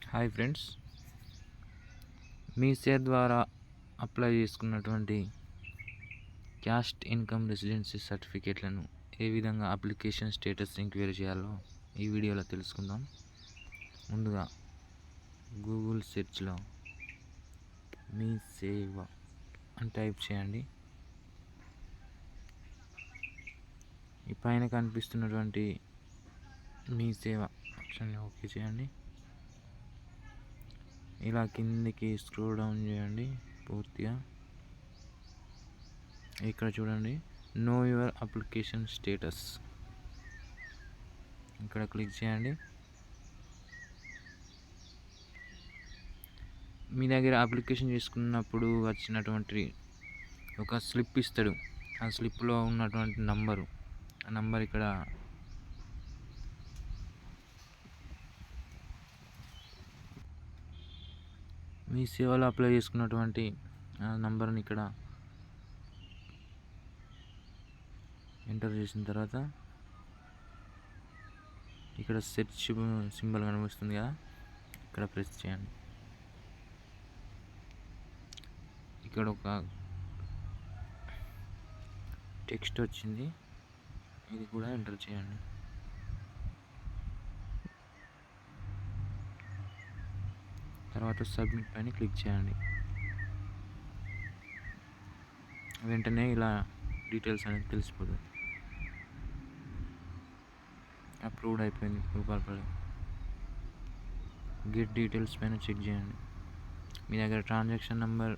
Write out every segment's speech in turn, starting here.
Hi friends, మీ సేవ ద్వారా apply చేసుకున్నటువంటి క్యాస్ట్ ఇన్కమ్ రెసిడెన్సీ సర్టిఫికేట్లను ఏ విధంగా అప్లికేషన్ స్టేటస్ ఎంక్వైరీ చేయాలో ఈ వీడియోలో తెలుసుకుందాం. ముందుగా గూగుల్ సెర్చ్లో మీ సేవ అని టైప్ చేయండి. ఈ పైన కనిపిస్తున్నటువంటి మీ సేవ ఆప్షన్ని ఓకే చేయండి. ఇలా కిందికి స్క్రోల్ డౌన్ చేయండి పూర్తిగా. ఇక్కడ చూడండి, నో యువర్ అప్లికేషన్ స్టేటస్, ఇక్కడ క్లిక్ చేయండి. మీ దగ్గర అప్లికేషన్ చేసుకున్నప్పుడు వచ్చినటువంటి ఒక స్లిప్ ఇస్తాడు. ఆ స్లిప్లో ఉన్నటువంటి ఆ నంబర్ ఇక్కడ మీ సేవలో అప్లై చేసుకున్నటువంటి ఆ నంబర్ని ఇక్కడ ఎంటర్ చేసిన తర్వాత ఇక్కడ సెర్చ్ సింబల్ కనిపిస్తుంది కదా, ఇక్కడ ప్రెస్ చేయండి. ఇక్కడ ఒక టెక్స్ట్ వచ్చింది, ఇది కూడా ఎంటర్ చేయండి. తర్వాత సబ్మిట్ పైన క్లిక్ చేయండి. వెంటనే ఇలా డీటెయిల్స్ అనేది తెలిసిపోతుంది. అప్రూవ్డ్ అయిపోయింది రూపాయలు. గెట్ డీటెయిల్స్ పైన చెక్ చేయండి. మీ దగ్గర ట్రాన్సాక్షన్ నెంబర్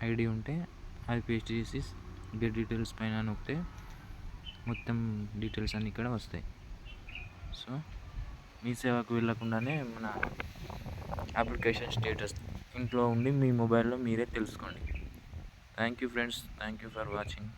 ఐడి ఉంటే అది పేస్ట్ చేసి గెట్ డీటెయిల్స్ పైన నొక్కితే మొత్తం డీటెయిల్స్ అన్నీ ఇక్కడ వస్తాయి. సో మీ సేవకు వెళ్ళకుండానే మన అప్లికేషన్ స్టేటస్ ఇంట్లో ఉండి మీ మొబైల్లో మీరే తెలుసుకోండి. Thank you friends, thank you for watching.